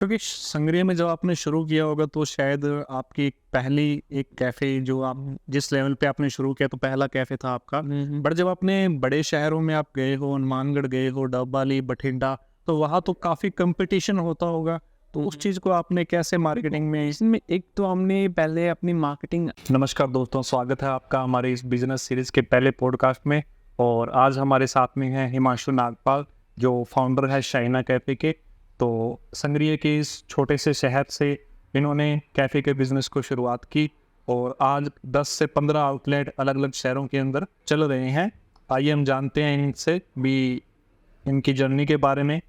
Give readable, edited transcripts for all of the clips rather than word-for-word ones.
क्योंकि संगरिया में जब आपने शुरू किया होगा तो शायद आपकी पहली एक कैफ़े जो आप जिस लेवल पे आपने शुरू किया तो पहला कैफ़े था आपका। बट जब आपने बड़े शहरों में आप गए हो, हनुमानगढ़ गए हो, डबवाली, बठिंडा, तो वहाँ तो काफ़ी कंपटीशन होता होगा। तो उस चीज़ को आपने कैसे मार्केटिंग में इसमें एक तो हमने पहले अपनी मार्केटिंग। नमस्कार दोस्तों, स्वागत है आपका हमारे इस बिज़नेस सीरीज़ के पहले पॉडकास्ट में। और आज हमारे साथ में हैं हिमांशु नागपाल, जो फाउंडर है शाइना कैफ़े के। तो संगरिया के इस छोटे से शहर से इन्होंने कैफ़े के बिज़नेस को शुरुआत की और आज 10 से 15 आउटलेट अलग अलग शहरों के अंदर चल रहे हैं। आइए हम जानते हैं इनसे भी इनकी जर्नी के बारे में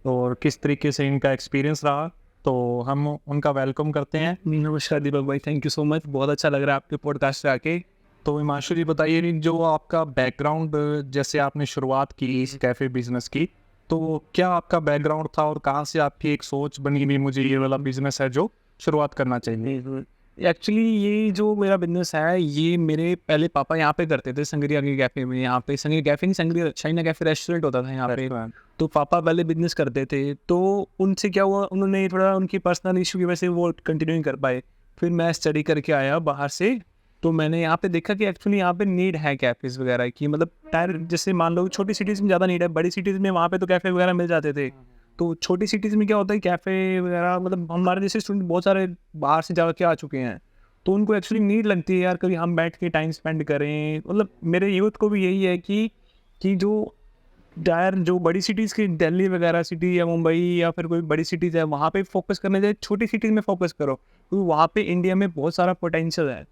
और किस तरीके से इनका एक्सपीरियंस रहा। तो हम उनका वेलकम करते हैं। नमस्कार दीपक भाई, थैंक यू सो मच। बहुत अच्छा लग रहा है आपके पॉडकास्ट से आके। तो हिमांशु जी बताइए, जो आपका बैकग्राउंड, जैसे आपने शुरुआत की इस कैफ़े बिजनेस की, तो क्या आपका बैकग्राउंड था और कहाँ से आपकी एक सोच बनी भी मुझे ये वाला बिजनेस है जो शुरुआत करना चाहिए? एक्चुअली ये जो मेरा बिजनेस है, ये मेरे पहले पापा यहाँ पे करते थे संगरिया के कैफ़े में। यहाँ पे संगरिया कैफ़े नहीं, संगरिया शाइना कैफ़े रेस्टोरेंट होता था यहाँ पे। तो पापा पहले बिजनेस करते थे, तो उनसे क्या हुआ, उन्होंने थोड़ा उनकी पर्सनल इशू की वजह से वो कंटिन्यू नहीं कर पाए। फिर मैं स्टडी करके आया बाहर से, तो मैंने यहाँ पे देखा कि एक्चुअली यहाँ पे नीड है कैफ़ेज़ वगैरह की। मतलब टायर जैसे मान लो छोटी सिटीज़ में ज़्यादा नीड है, बड़ी सिटीज़ में वहाँ पे तो कैफ़े वगैरह मिल जाते थे। तो छोटी सिटीज़ में क्या होता है, कैफ़े वगैरह मतलब हमारे जैसे स्टूडेंट बहुत सारे बाहर से जा के आ चुके हैं, तो उनको एक्चुअली नीड लगती है यार कभी हम बैठ के टाइम स्पेंड करें। मतलब मेरे यूथ को भी यही है कि जो टायर जो बड़ी सिटीज़ की दिल्ली वगैरह सिटी या मुंबई या फिर कोई बड़ी सिटीज़ है, वहाँ पे फोकस करने जाए, छोटी सिटीज़ में फोकस करो, क्योंकि वहाँ पे इंडिया में बहुत सारा पोटेंशियल है,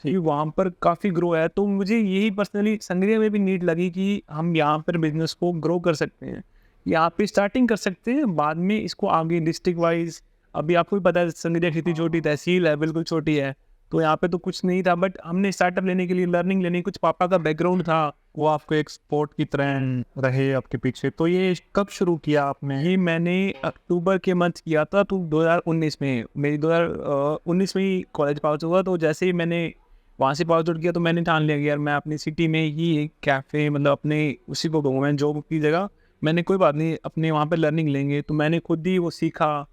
क्योंकि वहाँ पर काफ़ी ग्रो है। तो मुझे यही पर्सनली संगरिया में भी नीड लगी कि हम यहाँ पर बिजनेस को ग्रो कर सकते हैं, यहाँ पे स्टार्टिंग कर सकते हैं, बाद में इसको आगे डिस्ट्रिक्ट वाइज। अभी आपको भी पता है संगरिया कितनी छोटी तहसील है, बिल्कुल छोटी है, तो यहाँ पे तो कुछ नहीं था। बट हमने स्टार्टअप लेने के लिए, लर्निंग लेने, कुछ पापा का बैकग्राउंड था। वो आपको एक स्पोर्ट की तरह रहे आपके पीछे। तो ये कब शुरू किया आपने? ये मैंने अक्टूबर के मंथ किया था, तो 2019 में, मेरी 2019 में ही कॉलेज पास हुआ। तो जैसे ही मैंने वहाँ से पास आउट किया, तो मैंने ठान लिया कि यार मैं अपनी सिटी में ही एक कैफ़े, मतलब अपने उसी को कहूँ मैं जॉब की जगह, मैंने कोई बात नहीं अपने वहाँ पे लर्निंग लेंगे। तो मैंने खुद ही वो सीखा,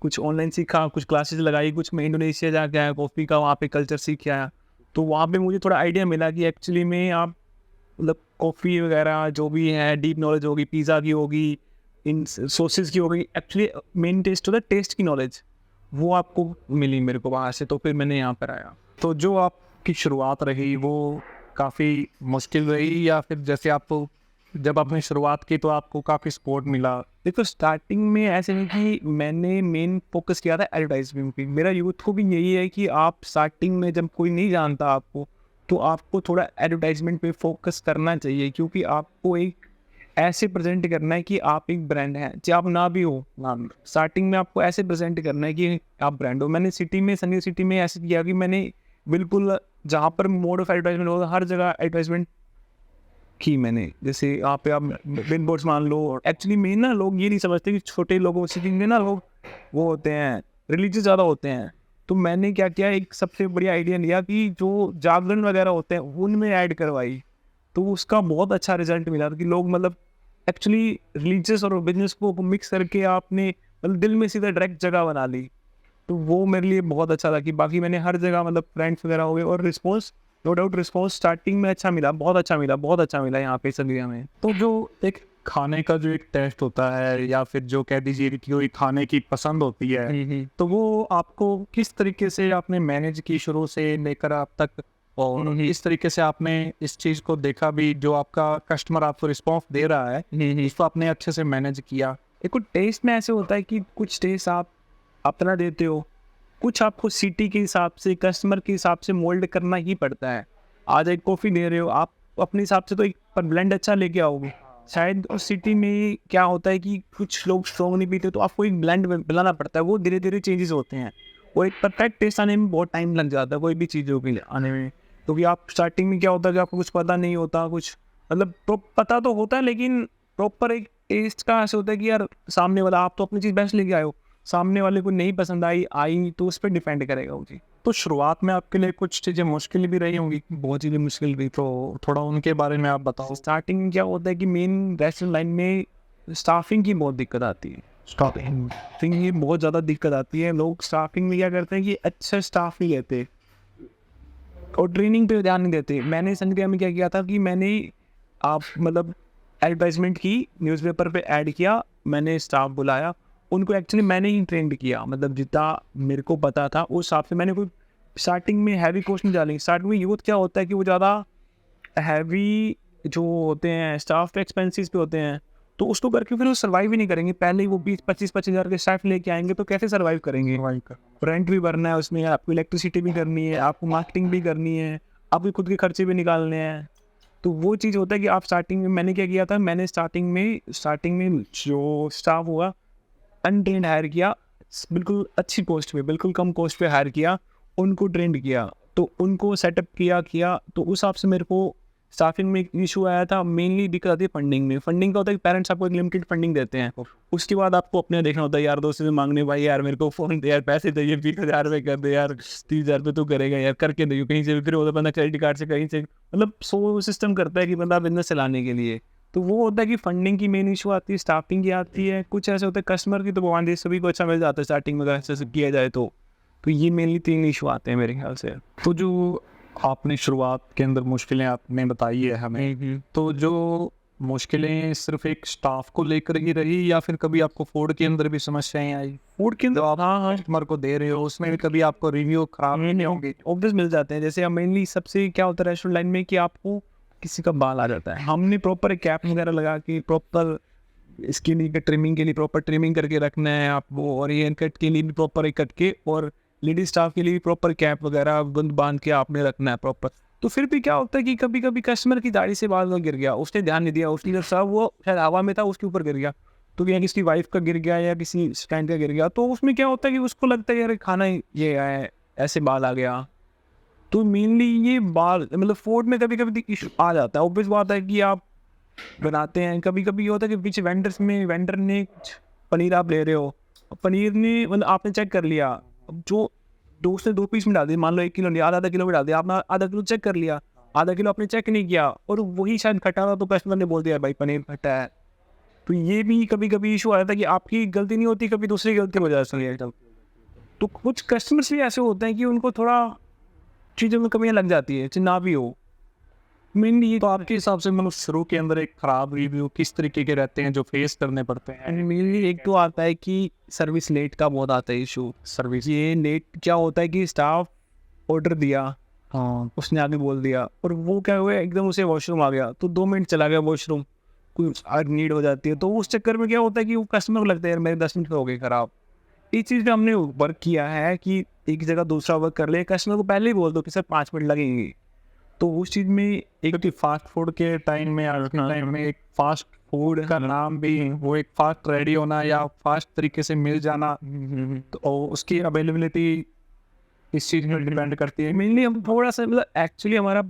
कुछ ऑनलाइन सीखा, कुछ क्लासेस लगाई, कुछ मैं इंडोनेशिया जाके आया, कॉफ़ी का वहाँ पे कल्चर सीख के आया। तो वहाँ पे मुझे थोड़ा आइडिया मिला कि एक्चुअली में आप मतलब कॉफ़ी वगैरह जो भी है, डीप नॉलेज होगी, पिज़्ज़ा की होगी, इन सॉसेस की होगी, एक्चुअली मेन टेस्ट होता है, टेस्ट की नॉलेज वो आपको मिली मेरे को वहाँ से। तो फिर मैंने यहाँ पर आया। तो जो आपकी शुरुआत रही वो काफ़ी मुश्किल रही, या फिर जैसे आपको जब आपने शुरुआत की तो आपको काफ़ी सपोर्ट मिला? देखो स्टार्टिंग में ऐसे नहीं कि मैंने मेन फोकस किया था एडवर्टाइजमेंट पे। मेरा यूथ को भी यही है कि आप स्टार्टिंग में जब कोई नहीं जानता आपको, तो आपको थोड़ा एडवर्टाइजमेंट पे फोकस करना चाहिए, क्योंकि आपको एक ऐसे प्रेजेंट करना है कि आप एक ब्रांड हैं, चाहे आप ना भी हो। ना स्टार्टिंग में आपको ऐसे प्रेजेंट करना है कि आप ब्रांड हो। मैंने सिटी में, संगरी सिटी में ऐसे किया कि मैंने बिल्कुल जहाँ पर मोड ऑफ एडवर्टाइजमेंट होगा, हर जगह एडवर्टाइजमेंट की मैंने। जैसे यहाँ पे आप बिल बोर्ड्स मान लो। एक्चुअली मेन ना लोग ये नहीं समझते कि छोटे लोगों सिटी में ना लोग वो होते हैं, रिलीजियस ज़्यादा होते हैं। तो मैंने क्या किया, एक सबसे बढ़िया आइडिया लिया कि जो जागरण वगैरह होते हैं उनमें ऐड करवाई। तो उसका बहुत अच्छा रिजल्ट मिला कि लोग मतलब एक्चुअली रिलीजियस और बिजनेस को मिक्स करके आपने मतलब दिल में सीधा डायरेक्ट जगह बना ली। तो वो मेरे लिए बहुत अच्छा था कि बाकी मैंने हर जगह मतलब फ्रेंड्स वगैरह हो गए, और response no doubt response starting में अच्छा मिला, बहुत अच्छा मिला, बहुत अच्छा मिला यहाँ पे संगरिया में। तो जो एक खाने का जो एक टेस्ट होता है, या फिर जो कह दीजिए कि कोई खाने की पसंद होती है, तो वो आपको किस तरीके से आपने मैनेज की शुरू से लेकर अब तक? और इस तरीके से आपने इस चीज़ को देखा भी, जो आपका कस्टमर आपको रिस्पॉन्स दे रहा है, इसको आपने अच्छे से मैनेज किया? देखो टेस्ट में ऐसे होता है कि कुछ टेस्ट आप अपना देते हो, कुछ आपको सिटी के हिसाब से, कस्टमर के हिसाब से मोल्ड करना ही पड़ता है। आज एक कॉफ़ी दे रहे हो आप अपने हिसाब से, तो एक पर ब्लेंड अच्छा लेके आओगे। शायद उस सिटी में क्या होता है कि कुछ लोग स्ट्रॉन्ग नहीं पीते, तो आपको एक ब्लेंड बनाना पड़ता है, वो धीरे धीरे चेंजेस होते हैं। वो एक परफेक्ट टेस्ट आने में बहुत टाइम लग जाता है कोई भी चीज़ों के लिए आने में। क्योंकि आप स्टार्टिंग में क्या होता है कि आपको कुछ पता नहीं होता, कुछ मतलब पता तो होता है, लेकिन प्रॉपर एक टेस्ट का ऐसे होता है कि यार सामने वाला, आप तो अपनी चीज़ बेस्ट लेके आए हो, सामने वाले को नहीं पसंद आई तो उस पर डिपेंड करेगा वो चीज़। तो शुरुआत में आपके लिए कुछ चीज़ें मुश्किल भी रही होंगी? बहुत चीज़ें मुश्किल रही। तो थोड़ा उनके बारे में आप बताओ। स्टार्टिंग में क्या होता है कि मेन रेस्टोरेंट लाइन में स्टाफिंग की बहुत दिक्कत आती है। स्टाफिंग तो ये बहुत ज़्यादा दिक्कत आती है। लोग स्टाफिंग में क्या करते हैं कि अच्छा स्टाफ नहीं लेते और ट्रेनिंग पे ध्यान नहीं देते। मैंने संक्रिया में क्या किया था कि मैंने आप मतलब एडवर्टाइजमेंट की, न्यूज़पेपर पे ऐड किया, मैंने स्टाफ बुलाया, उनको एक्चुअली मैंने ही ट्रेंड किया, मतलब जितना मेरे को पता था उस हिसाब से मैंने कोई स्टार्टिंग में हैवी कोर्स नहीं डाली। स्टार्टिंग में यूथ क्या होता है कि वो ज़्यादा हैवी जो होते हैं स्टाफ पे एक्सपेंसेस पे होते हैं, तो उसको करके फिर वो सर्वाइव ही नहीं करेंगे। पहले ही वो 20-25 हज़ार के स्टाफ लेके आएंगे तो कैसे सर्वाइव करेंगे? रेंट भी भरना है उसमें, आपको इलेक्ट्रिसिटी भी करनी है, आपको मार्केटिंग भी करनी है, आपके खुद के खर्चे भी निकालने हैं। तो वो चीज़ होता है कि आप स्टार्टिंग में, मैंने क्या किया था, मैंने स्टार्टिंग में जो स्टाफ हुआ अनट्रेंड हायर किया, बिल्कुल अच्छी पोस्ट पे, बिल्कुल कम पोस्ट पे हायर किया, उनको ट्रेंड किया, तो उनको सेटअप किया तो उस हिसाब से मेरे को स्टाफिंग में एक इशू आया था। मेनली दिक्कत आती है फंडिंग में। फंडिंग का होता है कि पेरेंट्स आपको एक लिमिटेड फंडिंग देते हैं, उसके बाद आपको अपने देखना होता है, यार दोस्तों से मांगने, भाई यार मेरे को फ़ोन दे यार, पैसे चाहिए, 20,000 रुपये कर दे यार, 30,000 रुपये तू करेगा यार, करके दे कहीं से भी। फिर होता है बंदा क्रेडिट कार्ड से कहीं से, मतलब सो सिस्टम करता है कि बंदा बिजनेस चलाने के लिए। तो वो होता है कि फंडिंग की मेन इशू आती है, स्टाफिंग की आती है, कुछ ऐसे होते हैं कस्टमर की तो भगवान दे सभी को अच्छा मिल जाता है स्टार्टिंग में अगर ऐसे किया जाए तो ये मेनली 3 इशू आते हैं मेरे ख्याल से। तो जो आपने शुरुआत के अंदर मुश्किलें आपने बताई है हमें, तो जो मुश्किलें सिर्फ एक स्टाफ को लेकर ही रही या फिर कभी आपको फूड के अंदर भी समस्याएं आई? फूड के अंदर आप कस्टमर को दे रहे हो उसमें भी कभी आपको रिव्यू खराब नहीं होंगे? ऑब्वियस मिल जाते हैं। जैसे मेनली सबसे क्या होता है रेस्टोरेंट लाइन में कि आपको किसी का बाल आ जाता है, हमने प्रॉपर कैप वगैरह लगा के प्रॉपर इसके लिए ट्रिमिंग के लिए प्रॉपर ट्रिमिंग करके रखना है आपको, और हेयर कट के लिए भी प्रॉपर एक कट के, और लेडी स्टाफ के लिए भी प्रॉपर कैप वगैरह बंद बांध के आपने रखना है प्रॉपर। तो फिर भी क्या होता है कि कभी कभी कस्टमर की दाढ़ी से बाल गिर गया, उसने ध्यान नहीं दिया, उसकी सब वो शायद हवा में था उसके ऊपर गिर गया, तो या किसी वाइफ का गिर गया या किसी स्टैंड का गिर गया, तो उसमें क्या होता है कि उसको लगता है यार खाना ये है, ऐसे बाल आ गया। तो मेनली ये बाल मतलब फूड में कभी कभी इशू आ जाता है। ऑब्वियस बात है कि आप बनाते हैं, कभी कभी ये होता है कि पीछे वेंडर ने पनीर आप ले रहे हो, पनीर ने मतलब आपने चेक कर लिया, अब जो दो उसने 2 पीस में डाल दिया, मान लो 1 किलो नहीं, आधा किलो में डाल दिया, आपने आधा किलो चेक कर लिया, आधा किलो आपने चेक नहीं किया और वही शायद खटा था, तो कस्टमर ने बोल दिया भाई पनीर खट्टा है। तो ये भी कभी कभी इशू आ जाता है कि आपकी गलती नहीं होती, कभी दूसरी गलती हो जाती है। तो कुछ कस्टमर्स भी ऐसे होते हैं कि उनको थोड़ा चीज़ों में कमियाँ लग जाती है, चाहे ना भी हो। मेनली ये तो आपके हिसाब से मतलब शुरू के अंदर एक खराब रिव्यू किस तरीके के रहते हैं जो फेस करने पड़ते हैं? मेनली एक तो आता है कि सर्विस लेट का बहुत आता है इशू। सर्विस ये लेट क्या होता है कि स्टाफ ऑर्डर दिया, हाँ उसने आगे बोल दिया और वो क्या हुआ एकदम उसे वॉशरूम आ गया, तो 2 मिनट चला गया वॉशरूम, कोई नीड हो जाती है, तो उस चक्कर में क्या होता है कि वो कस्टमर को लगता है यार मेरे 10 मिनट हो गए खराब। इस चीज़ पे हमने वर्क किया है कि एक जगह दूसरा वर्क कर ले, कस्टमर को पहले ही बोल दो कि सर 5 मिनट लगेंगे। तो उस चीज़ में एक क्योंकि फास्ट फूड के टाइम में आज के टाइम में एक फास्ट फूड का नाम भी वो एक फास्ट रेडी होना या फास्ट तरीके से मिल जाना, तो उसकी अवेलेबिलिटी इस चीज़ में डिपेंड करती है। मेनली हम थोड़ा सा मतलब एक्चुअली हमारा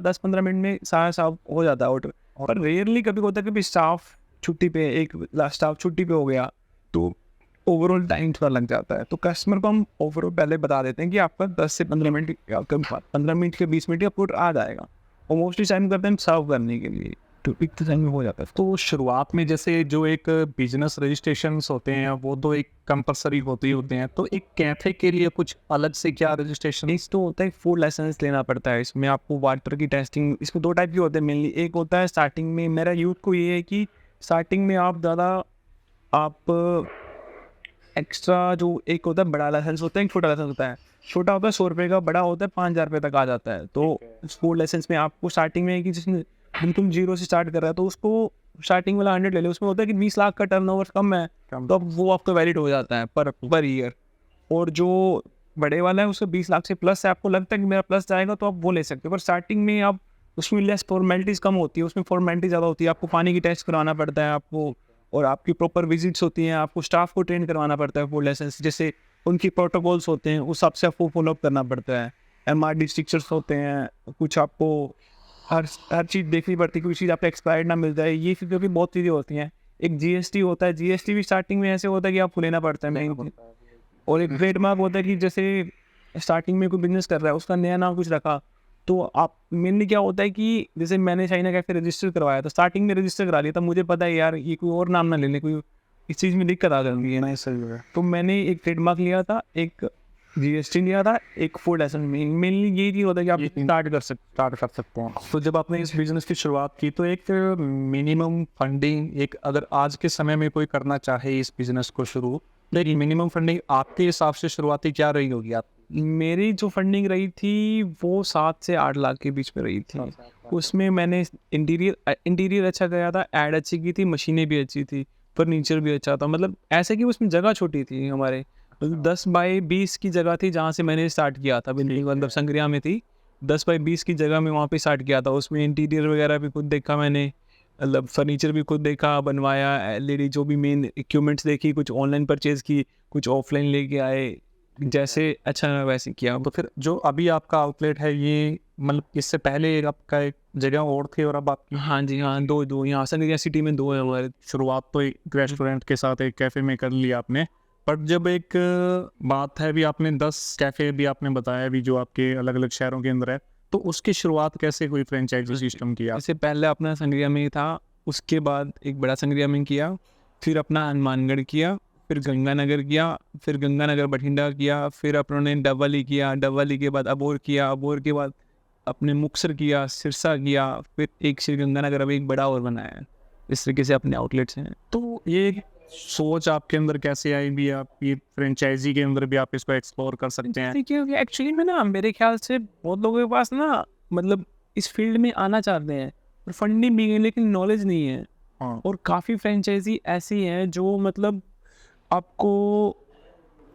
10-15 मिनट में सारा साफ हो जाता है ऑर्डर, पर रेयरली कभी होता है कि स्टाफ छुट्टी पे, एक स्टाफ छुट्टी पे हो गया तो ओवरऑल टाइम थोड़ा लग जाता है। तो कस्टमर को हम ओवरऑल पहले बता देते हैं कि आपका 10 से 15 मिनट, 15 मिनट के 20 मिनट का ऑर्डर आ जाएगा, और मोस्टली टाइम करते हैं सर्व करने के लिए, तो इतने टाइम में हो जाता है। तो शुरुआत में जैसे जो एक बिजनेस रजिस्ट्रेशंस होते हैं वो तो एक कंपलसरी होते हैं, तो एक कैफे के लिए कुछ अलग से क्या रजिस्ट्रेशन? एक तो होता है फूड लाइसेंस लेना पड़ता है, इसमें आपको वाटर की टेस्टिंग, इसमें 2 टाइप की होते हैं मेनली। एक होता है स्टार्टिंग में, मेरा यूथ को ये है कि स्टार्टिंग में आप ज़्यादा आप एक्स्ट्रा जो एक होता है बड़ा लाइसेंस होता है, एक छोटा लाइसेंस होता है। छोटा होता है 100 रुपये का, बड़ा होता है 5,000 रुपये तक आ जाता है। तो फूड लाइसेंस में आपको स्टार्टिंग में कि जिसने बिल्कुल जीरो से स्टार्ट कर रहा है तो उसको स्टार्टिंग वाला 100 ले ले, उसमें होता है कि 20 लाख का टर्नओवर कम है तो अब वो आपका वैलिड हो जाता है पर ईयर। और जो बड़े वाला है उसको 20 लाख से प्लस है, आपको लगता है कि मेरा प्लस जाएगा तो आप वो ले सकते हो, पर स्टार्टिंग में आप उसमें लेस फॉर्मेलिटीज़ कम होती है, उसमें फॉर्मेलिटी ज़्यादा होती है, आपको पानी की टेस्ट करवाना पड़ता है आपको, और आपकी प्रॉपर विजिट्स होती हैं, आपको स्टाफ को ट्रेन करवाना पड़ता है फूड लाइसेंस, जैसे उनकी प्रोटोकॉल्स होते हैं उस हिसाब से आपको फॉलोअप करना पड़ता है। MRD स्ट्रिक्चर्स होते हैं, कुछ आपको हर चीज़ देखनी पड़ती है, कोई चीज़ आपको एक्सपायर्ड ना मिल जाए, ये चीज़ें भी बहुत चीज़ें होती हैं। एक GST होता है, GST भी स्टार्टिंग में ऐसे होता है कि आपको लेना पड़ता है नहीं। और एक ट्रेडमार्क होता है कि जैसे स्टार्टिंग में कोई बिजनेस कर रहा है उसका नया नाम कुछ रखा, तो आप मेनली क्या होता है कि जैसे मैंने चाइना कैफे रजिस्टर करवाया था, स्टार्टिंग में रजिस्टर करा लिया था, मुझे पता है यार ये कोई और नाम ना ले ले, कोई इस चीज़ में दिक्कत आ जाती है। नहीं सही है। तो मैंने एक ट्रेडमार्क लिया था, एक जीएसटी लिया था, एक फूड लाइसेंस में। मेनली यही चीज़ होता है कि आप स्टार्ट कर सकते हैं। तो जब आपने इस बिजनेस की शुरुआत की तो एक मिनिमम फंडिंग, एक अगर आज के समय में कोई करना चाहे इस बिजनेस को शुरू, तो एक मिनिमम फंडिंग आपके हिसाब से शुरुआती क्या रही होगी आप? मेरी जो फंडिंग रही थी वो 7 से 8 लाख के बीच में रही थी। उसमें मैंने इंटीरियर अच्छा किया था, एड अच्छी की थी, मशीनें भी अच्छी थी, फर्नीचर भी अच्छा था। मतलब ऐसे कि उसमें जगह छोटी थी हमारे, मतलब 10 बाई 20 की जगह थी जहाँ से मैंने स्टार्ट किया था बिल्डिंग, मतलब संग्रिया में थी। 10 बाई 20 की जगह में वहाँ पे स्टार्ट किया था। उसमें इंटीरियर वगैरह भी खुद देखा मैंने, मतलब फर्नीचर भी खुद देखा, बनवाया, एलईडी जो भी मेन इक्विपमेंट्स देखी, कुछ ऑनलाइन परचेज़ की, कुछ ऑफलाइन लेके आए, जैसे अच्छा लगा वैसे किया। तो फिर जो अभी आपका आउटलेट है ये, मतलब इससे पहले आपका एक जगह और थी और अब आपकी? हाँ जी, हाँ, 2 यहाँ संग्रिया सिटी में 2 है हमारे। शुरुआत तो एक रेस्टोरेंट के साथ एक कैफ़े में कर लिया आपने, पर जब एक बात है भी, आपने 10 कैफ़े भी आपने बताया भी जो आपके अलग अलग शहरों के अंदर है, तो उसकी शुरुआत कैसे हुई फ्रेंचाइजी सिस्टम की? आप इससे पहले अपना संग्रिया में ही था, उसके बाद एक बड़ा संग्रिया में किया, फिर अपना हनुमानगढ़ किया, फिर गंगानगर किया, फिर गंगानगर बठिंडा किया, फिर अपनों ने डबवाली किया, डबवाली के बाद अबोर किया, अबोर के बाद अपने मुक्तसर किया, सिरसा किया, फिर एक श्री गंगानगर अभी एक बड़ा और बनाया है। इस तरीके से अपने आउटलेट्स हैं। तो ये सोच आपके अंदर कैसे आई भी, आप ये फ्रेंचाइजी के अंदर भी आप इसको एक्सप्लोर कर सकते हैं? देखिए एक्चुअली में ना, मेरे ख्याल से बहुत लोगों के पास ना, मतलब इस फील्ड में आना चाहते हैं और फंडिंग भी है लेकिन नॉलेज नहीं है। हाँ। और काफ़ी फ्रेंचाइजी ऐसी हैं जो मतलब आपको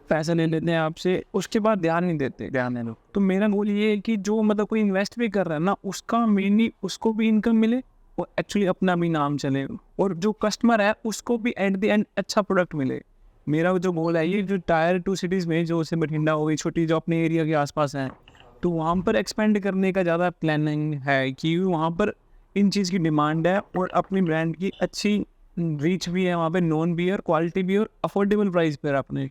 पैसा ले लेते हैं आपसे, उसके बाद ध्यान नहीं देते। ध्यान देना। तो मेरा गोल ये है कि जो मतलब कोई इन्वेस्ट भी कर रहा है ना, उसका मेनली उसको भी इनकम मिले और एक्चुअली अपना भी नाम चले, और जो कस्टमर है उसको भी एट द एंड अच्छा प्रोडक्ट मिले। मेरा जो गोल है, ये जो टायर 2 सिटीज़ में, जो से बठिंडा हो गई, छोटी जो अपने एरिया के आसपास हैं, तो वहाँ पर एक्सपेंड करने का ज़्यादा प्लानिंग है कि वहाँ पर इन चीज़ की डिमांड है और अपनी ब्रांड की अच्छी रीच भी है वहाँ पे, नॉन भी है और क्वालिटी भी है और अफोर्डेबल प्राइस पर अपने।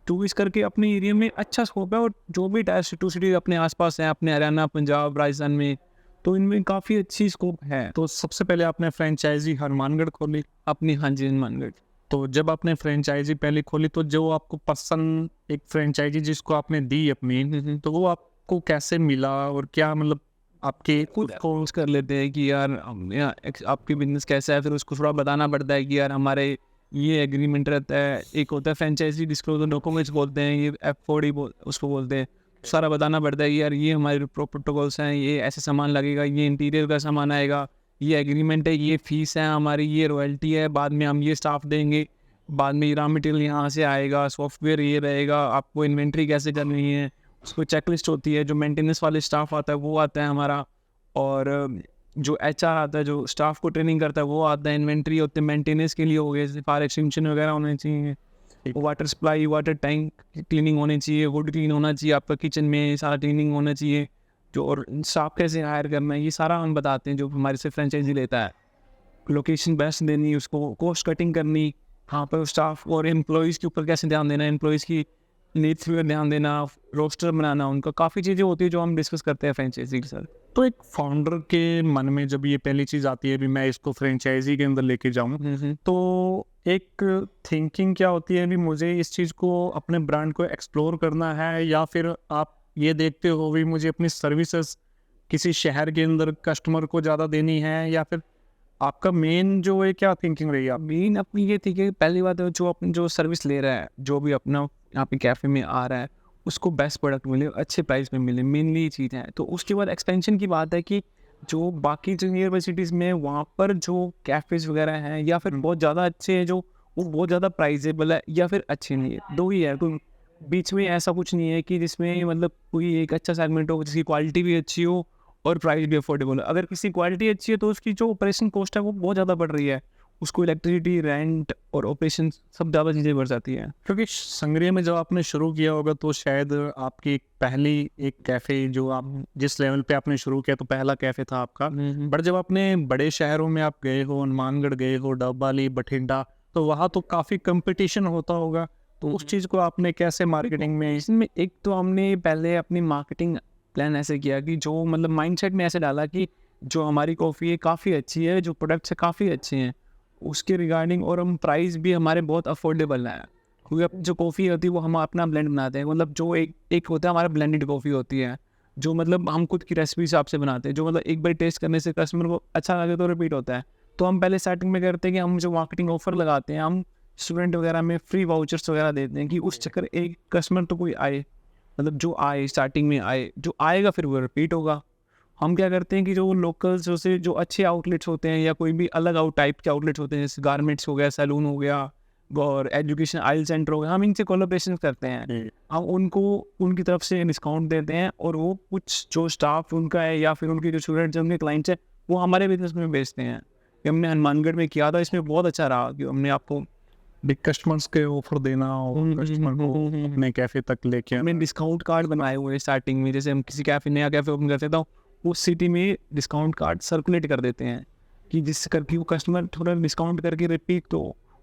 तो इस करके अपने एरिया में अच्छा स्कोप है, और जो भी टायर 2 सिटीज़ अपने आसपास हैं, अपने हरियाणा, पंजाब, राजस्थान में, तो इनमें काफ़ी अच्छी स्कोप है। तो सबसे पहले आपने फ्रेंचाइजी हनुमानगढ़ खोली। अपनी, हाँ जी, हनुमानगढ़। तो जब आपने फ्रेंचाइजी पहले खोली तो जो आपको पसंद एक फ्रेंचाइजी जिसको आपने दी अपनी, तो वो आपको कैसे मिला और क्या मतलब आपके खुद कॉल्स कर लेते हैं कि यार आपकी बिजनेस कैसा है, फिर उसको थोड़ा बताना पड़ता है कि यार हमारे ये एग्रीमेंट रहता है। एक होता है फ्रेंचाइजी डिस्क्लोजर डॉक्यूमेंट्स बोलते हैं, ये F40 उसको बोलते हैं। सारा बताना पड़ता है कि यार ये हमारे प्रोटोकॉल्स हैं, ये ऐसे सामान लगेगा, ये इंटीरियर का सामान आएगा, ये एग्रीमेंट है, ये फीस है हमारी, ये रॉयल्टी है, बाद में हम ये स्टाफ देंगे, बाद में रॉ मटेरियल यहाँ से आएगा, सॉफ्टवेयर ये रहेगा, आपको इन्वेंट्री कैसे करनी है, उसको चेकलिस्ट होती है, जो मेंटेनेंस वाले स्टाफ आता है वो आता है हमारा, और जो एचआर आता है, जो स्टाफ को ट्रेनिंग करता है वो आता है, इन्वेंट्री होते हैं मेंटेनेंस के लिए हो गए, जैसे फायर एक्सटिंक्शन वगैरह होने चाहिए, water supply, water tank cleaning होनी चाहिए, वुड क्लीन होना चाहिए, आपका किचन में सारा क्लीनिंग होना चाहिए, जो और स्टाफ कैसे हायर करना है, ये सारा हम बताते हैं जो हमारे से फ्रेंचाइजी लेता है। लोकेशन बेस्ट देनी, उसको कॉस्ट कटिंग करनी, हाँ पर स्टाफ और एम्प्लॉयज़ के ऊपर कैसे ध्यान देना, एम्प्लॉयज़ की नीड्स पर ध्यान देना, रोस्टर बनाना उनका, काफ़ी चीज़ें होती है जो हम डिस्कस करते हैं फ्रेंचाइजी के साथ। तो एक फाउंडर के मन में जब ये पहली चीज़ आती है भी मैं इसको फ्रेंचाइजी के अंदर लेके जाऊं, तो एक थिंकिंग क्या होती है भी मुझे इस चीज़ को अपने ब्रांड को एक्सप्लोर करना है, या फिर आप ये देखते हो भी मुझे अपनी सर्विसेज किसी शहर के अंदर कस्टमर को ज़्यादा देनी है, या फिर आपका मेन जो है क्या थिंकिंग रही है? मेन अपनी ये थी कि पहली बात है, जो अपनी जो सर्विस ले रहा है, जो भी अपना यहाँ पे कैफ़े में आ रहा है, उसको बेस्ट प्रोडक्ट मिले, अच्छे प्राइस में मिले, मेनली ये चीज़ है। तो उसके बाद एक्सपेंशन की बात है कि जो बाकी जो नियर बाई सिटीज़ में वहाँ पर जो कैफ़ेज़ वगैरह हैं, या फिर बहुत ज़्यादा अच्छे हैं, जो वो बहुत ज़्यादा प्राइजेबल है, या फिर अच्छे नहीं है, दो ही है। कोई बीच में ऐसा कुछ नहीं है कि जिसमें मतलब कोई एक अच्छा सेगमेंट हो जिसकी क्वालिटी भी अच्छी हो और प्राइस भी अफोर्डेबल है। अगर किसी क्वालिटी अच्छी है तो उसकी जो ऑपरेशन कॉस्ट है वो बहुत ज़्यादा बढ़ रही है, उसको इलेक्ट्रिसिटी, रेंट और ऑपरेशन सब ज़्यादा चीज़ें बढ़ जाती हैं। क्योंकि संग्रिया में जब आपने शुरू किया होगा तो शायद आपकी पहली एक कैफ़े जो आप जिस लेवल पे आपने शुरू किया तो पहला कैफ़े था आपका, बट जब अपने बड़े शहरों में आप गए हो, हनुमानगढ़ गए हो, डबवाली, बठिंडा, तो वहाँ तो काफ़ी कंपटीशन होता होगा, तो उस चीज़ को आपने कैसे मार्केटिंग में? इसमें एक तो हमने पहले अपनी मार्केटिंग प्लान ऐसे किया कि जो मतलब माइंडसेट में ऐसे डाला कि जो हमारी कॉफ़ी है काफ़ी अच्छी है, जो प्रोडक्ट्स है काफ़ी अच्छे हैं, उसके रिगार्डिंग, और हम प्राइस भी हमारे बहुत अफोर्डेबल है, क्योंकि अब जो कॉफ़ी होती है वो हम अपना ब्लेंड बनाते हैं, मतलब जो एक होता है हमारा ब्लेंडेड कॉफ़ी होती है, जो मतलब हम खुद की रेसिपी हिसाब से बनाते हैं, जो मतलब एक बार टेस्ट करने से कस्टमर को अच्छा लगे तो रिपीट होता है। तो हम पहले स्टार्टिंग में करते हैं कि हम जो मार्केटिंग ऑफर लगाते हैं, हम स्टूडेंट वगैरह में फ्री वाउचर्स वगैरह देते हैं कि उस चक्कर एक कस्टमर तो कोई आए, मतलब जो आए स्टार्टिंग में आए, जो आएगा फिर वो रिपीट होगा। हम क्या करते हैं कि जो लोकल्स जैसे जो अच्छे आउटलेट्स होते हैं या कोई भी अलग आउट टाइप के आउटलेट्स होते हैं, जैसे गारमेंट्स हो गया, सैलून हो गया और एजुकेशन आइल सेंटर हो गया, हम इनसे कोलैबोरेशन करते हैं। हम उनको उनकी तरफ से डिस्काउंट देते हैं और वो कुछ जो स्टाफ उनका है या फिर उनके जो स्टूडेंट्स हैं, उनके क्लाइंट्स हैं, वो हमारे बिजनेस में बेचते हैं। कि हमने हनुमानगढ़ में किया था, इसमें बहुत अच्छा रहा कि हमने आपको बिग कस्टमर्स के ऑफर देना और कस्टमर को अपने कैफे तक लेके हमने डिस्काउंट कार्ड बनाए हुए हैं स्टार्टिंग में। जैसे हम किसी कैफे नया कैफे ओपन करते तो उस सिटी में डिस्काउंट कार्ड सर्कुलेट कर देते हैं कि जिससे करके वो कस्टमर थोड़ा डिस्काउंट करके रिपीट तो,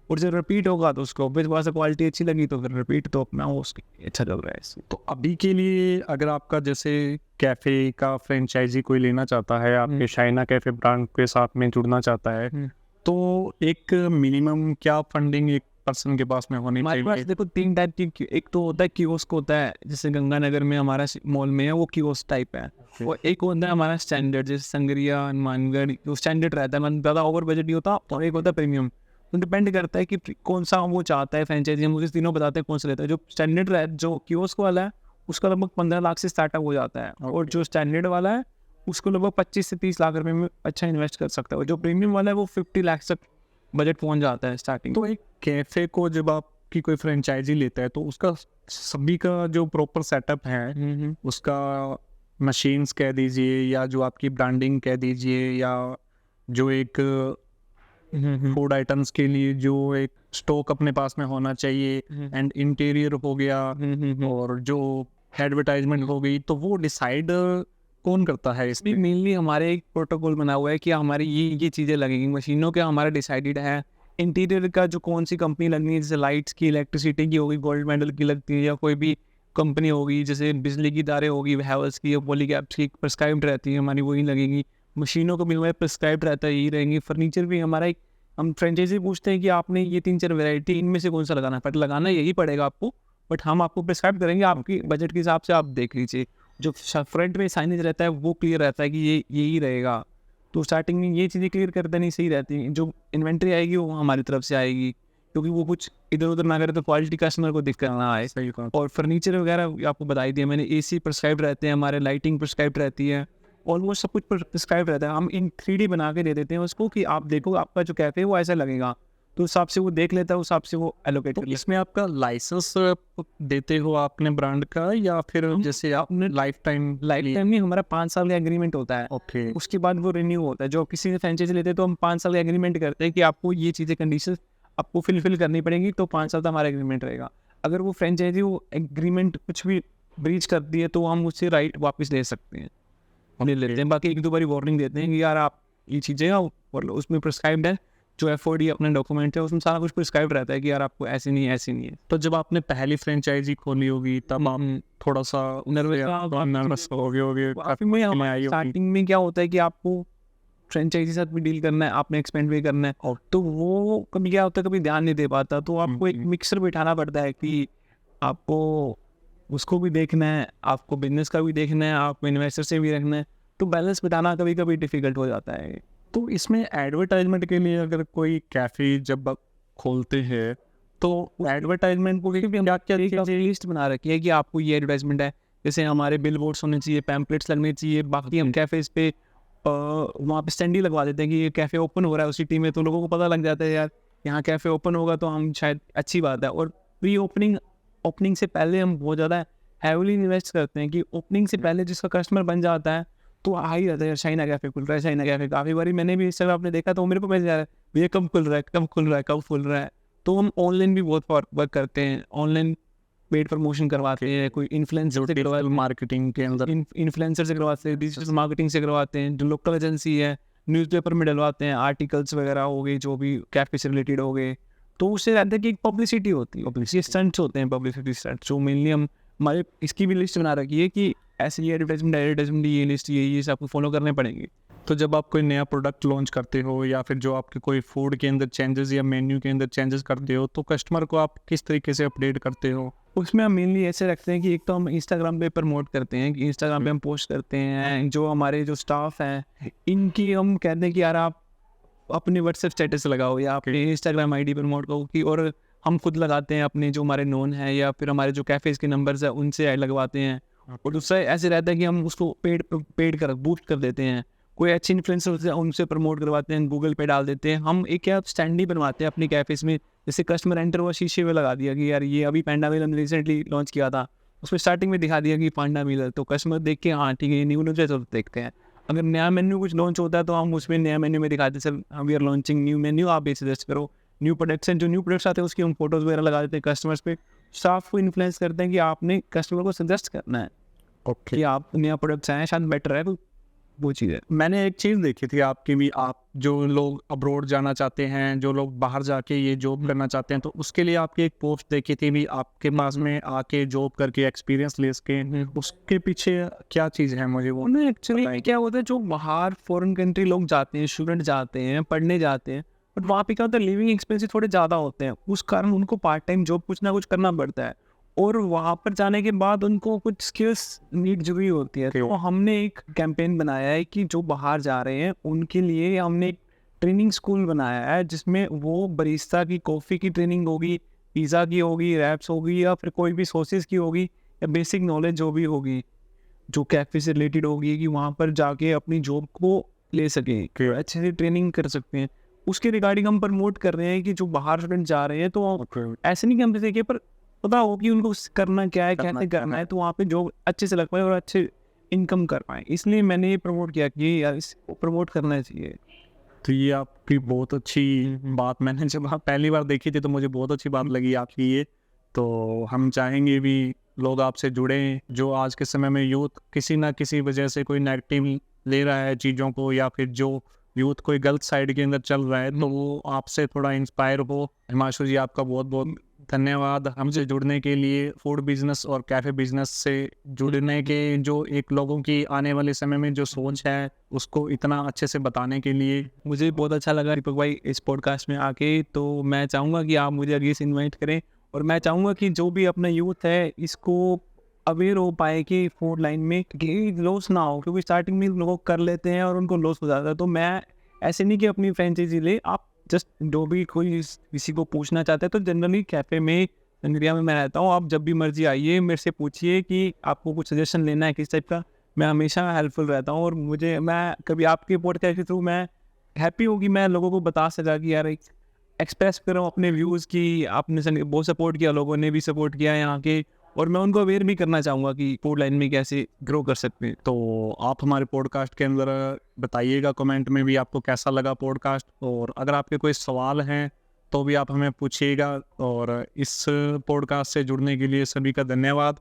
और जब रिपीट होगा तो उसको फिर थोड़ा सा क्वालिटी अच्छी लगी तो फिर रिपीट तो अपना वो उसकी अच्छा चल रहा है इससे। तो अभी के लिए अगर आपका जैसे कैफे का फ्रेंचाइजी कोई लेना चाहता है, आपके शाइना कैफे ब्रांड के साथ में जुड़ना चाहता है, तो एक मिनिमम क्या फंडिंग एक पर्सन के पास में होनी हमारे पास चाहिए? देखो 3 टाइप की, एक तो होता है कियोस्क होता है, जैसे गंगानगर में हमारा मॉल में है वो कियोस्क टाइप है, और एक होता है हमारा स्टैंडर्ड, जैसे संगरिया हनुमानगढ़, वो स्टैंडर्ड रहता है, मतलब ज़्यादा ओवर बजट नहीं होता, और एक होता है प्रीमियम। तो डिपेंड करता है कि कौन सा वो चाहता है फ्रेंचाइजी, हम उसे तीनों बताते हैं कौन सा लेता है। जो स्टैंडर्ड जो कियोस्क वाला है उसका लगभग 15 लाख से स्टार्टअप हो जाता है, और जो स्टैंडर्ड वाला है उसको लगभग 25 से 30 लाख रुपए में अच्छा इन्वेस्ट कर सकता है, और जो प्रीमियम वाला है वो 50 लाख तक बजट पहुंच जाता है स्टार्टिंग। तो एक कैफे को जब आपकी कोई फ्रेंचाइजी लेता है तो उसका सभी का जो प्रॉपर सेटअप है, उसका मशीन्स कह दीजिए या जो आपकी ब्रांडिंग कह दीजिए या जो एक फूड आइटम्स के लिए जो एक स्टॉक अपने पास में होना चाहिए, एंड इंटीरियर हो गया और जो एडवर्टाइजमेंट हो गई, तो वो डिसाइड कौन करता है इसमें? मेनली हमारे एक प्रोटोकॉल बना हुआ है कि हमारी ये चीज़ें लगेंगी, मशीनों के हमारा डिसाइडेड है। इंटीरियर का जो कौन सी कंपनी लगनी है, जैसे लाइट्स की, इलेक्ट्रिसिटी की होगी, गोल्ड मेडल की लगती है, या कोई भी कंपनी होगी जैसे बिजली की तारें होगी, हैवेल्स की या पॉलीकैब्स की प्रिस्क्राइब्ड रहती है हमारी, वही लगेगी। मशीनों को भी हमारे प्रिस्क्राइब्ड रहता है, यही रहेंगी। फर्नीचर भी हमारा एक, हम फ्रेंचाइजी पूछते हैं कि आपने ये 3-4 वैरायटी इनमें से कौन सा लगाना है, बट लगाना यही पड़ेगा आपको, बट हम आपको प्रिस्क्राइब करेंगे, आपकी बजट के हिसाब से आप देख लीजिए। जो फ्रंट में साइनेज रहता है वो क्लियर रहता है कि ये यही रहेगा, तो स्टार्टिंग में ये चीज़ें क्लियर कर देनी सही रहती हैं। जो इन्वेंट्री आएगी वो हमारी तरफ से आएगी, क्योंकि वो कुछ इधर उधर ना करे तो क्वालिटी कस्टमर को दिक्कत ना आए। सही कहा। और फर्नीचर वगैरह आपको बता ही दिया मैंने, एसी प्रिस्क्राइब रहते हैं हमारे, लाइटिंग प्रिस्क्राइब रहती है, ऑलमोस्ट सब कुछ प्रिस्क्राइब रहता है। हम इन 3D बना के दे देते हैं उसको कि आप देखो आपका जो कैफे है वो ऐसा लगेगा, तो उस हिसाब से वो देख लेता है, उस हिसाब से वो एलोकेट तो कर लेता इसमें आपका लाइसेंस देते हो आपने ब्रांड का, या फिर जैसे आपने लाइफ टाइम? है। लाइफ टाइम नहीं, हमारा 5 साल का एग्रीमेंट होता है, ओके। उसके बाद वो रिन्यू होता है। जो किसी से फ्रेंचाइजी लेते हैं तो हम 5 साल का एग्रीमेंट करते हैं कि आपको ये चीज़ें कंडीशन आपको फिलफिल करनी पड़ेगी, तो 5 साल का हमारा एग्रीमेंट रहेगा। अगर वो फ्रेंचाइजी वो एग्रीमेंट कुछ भी ब्रीच करती है तो हम उससे राइट वापस ले सकते हैं, ले लेते हैं। बाकी 1-2 बारी वार्निंग देते हैं कि यार आप ये चीज़ें, और उसमें प्रिस्क्राइब्ड है, जो FOD अपना डॉक्यूमेंट है उसमें सारा कुछ प्रिस्क्राइब रहता है कि यार आपको ऐसी नहीं है, ऐसी नहीं है। तो जब आपने पहली फ्रेंचाइजी खोली होगी तब आप थोड़ा सा नर्वस हो गए होगे, काफ़ी में स्टार्टिंग में क्या होता है कि आपको फ्रेंचाइजी साथ भी डील करना है, आपने एक्सपेंड भी करना है, और तो वो कभी क्या होता है कभी ध्यान नहीं दे पाता, तो आपको एक मिक्सर बिठाना पड़ता है कि आपको उसको भी देखना है, आपको बिजनेस का भी देखना है, आपको इन्वेस्टर से भी रखना है, तो बैलेंस बिठाना कभी कभी डिफिकल्ट हो जाता है। तो इसमें एडवर्टाइजमेंट के लिए अगर कोई कैफे जब आप खोलते हैं तो एडवर्टाइजमेंट को क्या लिस्ट बना रखी है कि आपको ये एडवर्टाइजमेंट है, जैसे हमारे बिल बोर्ड्स होने चाहिए, पैम्पलेट्स लगने चाहिए। बाकी हम कैफेज पे वहाँ पे स्टैंड ही लगवा देते हैं कि ये कैफ़े ओपन हो रहा है उस सिटी में, तो लोगों को पता लग जाता है यार यहाँ कैफ़े ओपन होगा, तो हम शायद अच्छी बात है। और प्री ओपनिंग से पहले हम बहुत ज़्यादा हैवीली इन्वेस्ट करते हैं कि ओपनिंग से पहले जिसका कस्टमर बन जाता है तो आ ही रहता है, यार शाइना कैफ़े खुल रहा है, शाइना कैफ़े। काफ़ी बारी मैंने भी इंस्टाग्राम पे देखा तो मेरे को मैसेज आ रहा है, भैया कब खुल रहा है, कब खुल रहा है, कब खुल रहा है। तो हम ऑनलाइन भी बहुत वर्क करते हैं, ऑनलाइन पेड प्रमोशन करवाते हैं, कोई इन्फ्लुएंसर से करवाते हैं, मार्केटिंग के अंदर इन्फ्लुएंसर से करवाते हैं, डिजिटल मार्केटिंग से करवाते हैं, जो लोकल एजेंसी है न्यूज़पेपर में डलवाते हैं, आर्टिकल्स वगैरह हो गए जो भी कैफे से रिलेटेड हो गए, तो उससे रहता है कि एक पब्लिसिटी होती है, पब्लिसिटी स्टंट्स होते हैं, पब्लिसिटी स्टंट्स जो मेनली हम हमारे इसकी भी लिस्ट बना रखी है कि ऐसे ये एडवर्टाइजमेंट ये लिस्ट ये सबको फॉलो करने पड़ेंगे। तो जब आप कोई नया प्रोडक्ट लॉन्च करते हो या फिर जो आपके कोई फूड के अंदर चेंजेस या मेन्यू के अंदर चेंजेस करते हो, तो कस्टमर को आप किस तरीके से अपडेट करते हो? उसमें हम मेनली ऐसे रखते हैं कि एक तो हम इंस्टाग्राम पे प्रमोट करते हैं, कि इंस्टाग्राम पे हम पोस्ट करते हैं, जो हमारे जो स्टाफ हैं इनकी हम कहते हैं कि यार आप अपने व्हाट्सएप स्टेटस लगाओ या अपने इंस्टाग्राम आईडी प्रमोट करो कि, और हम खुद लगाते हैं अपने जो हमारे नोन है या फिर हमारे जो कैफ़ेज़ के नंबर्स हैं उनसे ऐड लगवाते हैं। और दूसरा ऐसे रहता है कि हम उसको पेड कर बूस्ट कर देते हैं। कोई अच्छे इन्फ्लुएंसर से उनसे प्रमोट करवाते हैं, गूगल पे डाल देते हैं। हम एक क्या स्टैंड ही बनवाते हैं अपनी कैफ़ेज़ में, जैसे कस्टमर एंटर हुआ शीशे पे लगा दिया कि यार ये अभी पांडा मील हमने रिसेंटली लॉन्च किया था, उसमें स्टार्टिंग में दिखा दिया कि पांडा मील है, तो कस्टमर देख के हाँ ठीक है ये न्यू लॉन्च है तो देखते हैं। अगर नया मेन्यू कुछ लॉन्च होता है तो हम उसमें नया मेन्यू में दिखाते हैं sir we are launching new menu, आप ये सजेस्ट करो। न्यू प्रोडक्ट्स हैं, जो न्यू प्रोडक्ट्स आते हैं उसकी हम फोटोज़ वगैरह लगा देते हैं कस्टमर्स पे। स्टाफ को इन्फ्लुएंस करते हैं कि आपने कस्टमर को सजेस्ट करना है कि आप नया प्रोडक्ट्स आए शायद बेटर है, तो वो चीज़ है। मैंने एक चीज़ देखी थी आपकी भी, आप जो लोग अब्रॉड जाना चाहते हैं, जो लोग बाहर जाके ये जॉब करना चाहते हैं, तो उसके लिए आपकी एक पोस्ट देखी थी भी, आपके पास में आके जॉब करके एक्सपीरियंस ले सके, उसके पीछे क्या चीज़ है मुझे वो उन्हें एक्चुअली क्या होता है, जो बाहर फॉरेन कंट्री लोग जाते हैं, स्टूडेंट जाते हैं, पढ़ने जाते हैं, बट वहाँ पे क्या होता है लिविंग एक्सपेंसेस थोड़े ज़्यादा होते हैं, उस कारण उनको पार्ट टाइम जॉब कुछ ना कुछ करना पड़ता है। और वहाँ पर जाने के बाद उनको कुछ स्किल्स नीड जरूरी होती है। तो हमने एक कैंपेन बनाया है कि जो बाहर जा रहे हैं उनके लिए हमने एक ट्रेनिंग स्कूल बनाया है, जिसमें वो बरिस्ता की कॉफ़ी की ट्रेनिंग होगी, पिज़्ज़ा की होगी, रैप्स होगी, या फिर कोई भी सॉसेस की होगी, या बेसिक नॉलेज जो भी होगी जो कैफ़े से रिलेटेड होगी, कि वहाँ पर जाके अपनी जॉब को ले सकें, अच्छे से ट्रेनिंग कर सकते हैं। उसके रिगार्डिंग हम प्रमोट कर रहे हैं कि जो बाहर स्टूडेंट जा रहे हैं तो ऐसे नहीं कि हम देखिए पर पता हो कि उनको करना क्या है, कैसे करना है, तो वहाँ पे जॉब अच्छे से लग पाए और अच्छे इनकम कर पाएँ। इसलिए मैंने ये प्रमोट किया कि यार इसको प्रमोट करना चाहिए। तो ये आपकी बहुत अच्छी बात, मैंने जब आप पहली बार देखी थी तो मुझे बहुत अच्छी बात लगी आपकी ये। तो हम चाहेंगे भी लोग आपसे जुड़ें, जो आज के समय में यूथ किसी ना किसी वजह से कोई नेगेटिव ले रहा है चीज़ों को, या फिर जो यूथ कोई गलत साइड के अंदर चल रहा है, तो वो आपसे थोड़ा इंस्पायर हो। हिमांशु जी आपका बहुत बहुत धन्यवाद हमसे जुड़ने के लिए, फूड बिजनेस और कैफ़े बिजनेस से जुड़ने के, जो एक लोगों की आने वाले समय में जो सोच है उसको इतना अच्छे से बताने के लिए। मुझे बहुत अच्छा लगा दीपक भाई इस पॉडकास्ट में आके, तो मैं चाहूँगा कि आप मुझे आगे से इन्वाइट करें, और मैं चाहूँगा कि जो भी अपना यूथ है इसको अवेयर हो पाए कि फूड लाइन में कि लॉस ना हो, क्योंकि स्टार्टिंग में लोग कर लेते हैं और उनको लॉस हो जाता है। तो मैं ऐसे नहीं कि अपनी फ्रेंचाइजी ले, आप जस्ट जो भी कोई किसी को पूछना चाहते हैं तो जनरली कैफ़े में संग्रिया में मैं रहता हूँ, आप जब भी मर्जी आइए मेरे से पूछिए कि आपको कुछ सजेशन लेना है किस टाइप का, मैं हमेशा हेल्पफुल रहता हूँ। और मैं कभी आपके पॉडकास्ट के थ्रू मैं हैप्पी हूँ कि मैं लोगों को बता सका कि यार एक्सप्रेस कर रहा हूँ अपने व्यूज़ की, आपने बहुत सपोर्ट किया, लोगों ने भी सपोर्ट किया यहाँ के, और मैं उनको अवेयर भी करना चाहूँगा कि फूड लाइन में कैसे ग्रो कर सकते हैं। तो आप हमारे पॉडकास्ट के अंदर बताइएगा कमेंट में भी आपको कैसा लगा पॉडकास्ट, और अगर आपके कोई सवाल हैं तो भी आप हमें पूछिएगा। और इस पॉडकास्ट से जुड़ने के लिए सभी का धन्यवाद।